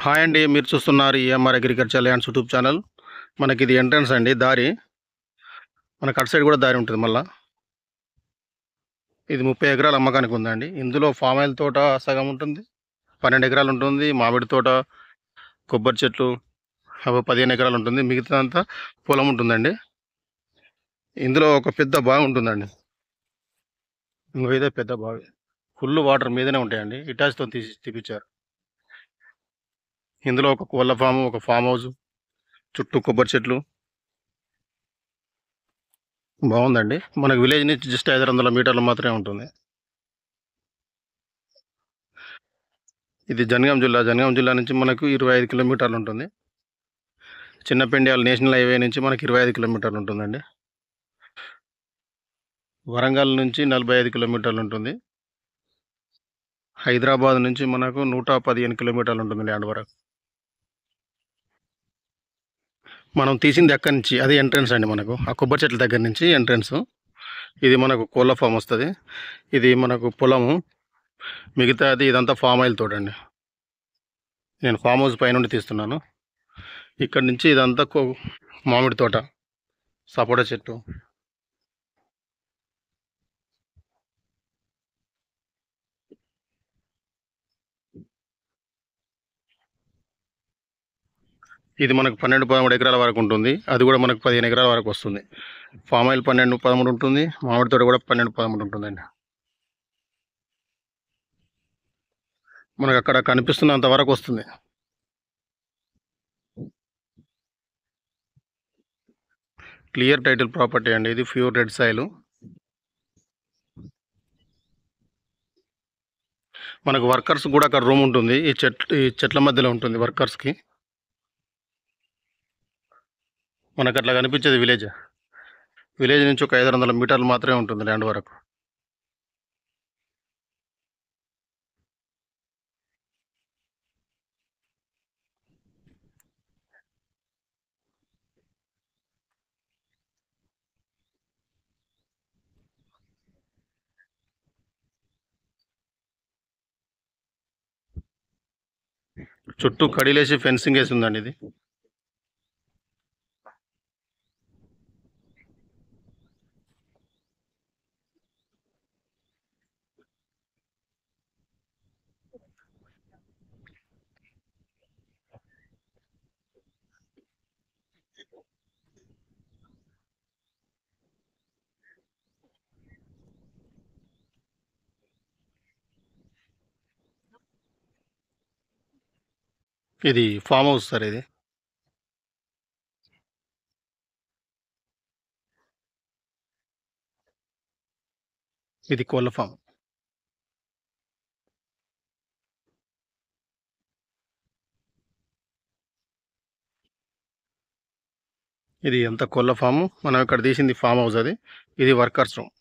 Hi అండి, మీరు చూస్తున్నారు EMR agriculture lands YouTube channel. మనకి ఇది ఎంట్రన్స్ అండి, దారి. మనకు అటు సైడ్ కూడా దారి ఉంటుంది. మళ్ళీ ఇది 30 ఎకరాల అమ్మకానికి ఉందండి. ఇందులో ఫామ్ ఆయిల్ తోట సగం ఉంటుంది, 12 ఎకరాలు ఉంటుంది. మామిడి తోట, కొబ్బరి చెట్లు అవి 15 ఎకరాలు ఉంటుంది. మిగతాదంతా పొలం ఉంటుందండి. ఇందులో ఒక పెద్ద బావి ఉంటుందండి. ఇంకో ఇదే పెద్ద బావి, ఫుల్ వాటర్ మీదనే ఉంటాయండి. ఇటాచ్తో తీపిచ్చారు. ఇందులో ఒక కోళ్ళ ఫాము, ఒక ఫామ్ హౌస్, చుట్టూ కొబ్బరి చెట్లు బాగుందండి. మనకు విలేజ్ నుంచి జస్ట్ 500 మీటర్లు మాత్రమే ఉంటుంది. ఇది జనగాం జిల్లా నుంచి మనకు 25 కిలోమీటర్లు ఉంటుంది. చిన్నపెండ్యాల నేషనల్ హైవే నుంచి మనకి 25 కిలోమీటర్లు ఉంటుందండి. వరంగల్ నుంచి 45 కిలోమీటర్లు ఉంటుంది. హైదరాబాద్ నుంచి మనకు 115 కిలోమీటర్లు ఉంటుంది ల్యాండ్ వరకు. మనం తీసింది అక్కడి నుంచి, అది ఎంట్రన్స్ అండి. మనకు ఆ కొబ్బరి చెట్ల దగ్గర నుంచి ఎంట్రన్స్. ఇది మనకు కోళ్ళ ఫామ్ వస్తుంది. ఇది మనకు పొలము. మిగతాది ఇదంతా ఫామ్ ఆయిల్ తోటండి. నేను ఫామ్ హౌస్ పైనుండి తీస్తున్నాను. ఇక్కడ నుంచి ఇదంతా మామిడి తోట, సపోటా చెట్టు. ఇది మనకు 12-13 ఎకరాల వరకు ఉంటుంది. అది కూడా మనకు 15 ఎకరాల వరకు వస్తుంది. ఫామ్ ఆయిల్ 12-13 ఉంటుంది. మామిడి తోట కూడా 12-13 ఉంటుందండి. మనకు అక్కడ కనిపిస్తున్నంత వరకు వస్తుంది. క్లియర్ టైటిల్ ప్రాపర్టీ అండి. ఇది ప్యూర్ రెడ్ సాయిల్. మనకు వర్కర్స్ కూడా అక్కడ రూమ్ ఉంటుంది. ఈ చెట్ల మధ్యలో ఉంటుంది వర్కర్స్కి. మనకు అట్లా కనిపించేది విలేజ్ నుంచి ఒక 500 మీటర్లు మాత్రమే ఉంటుంది ల్యాండ్ వరకు. చుట్టూ కడిలేసి ఫెన్సింగ్ వేసి ఉందండి. ఇది ఫామ్ హౌస్ సార్. ఇది కోళ్ళ ఫామ్. ఇది ఎంత కోళ్ళ ఫాము. మనం ఇక్కడ తీసింది ఫామ్ హౌస్. ఇది వర్కర్స్ రూమ్.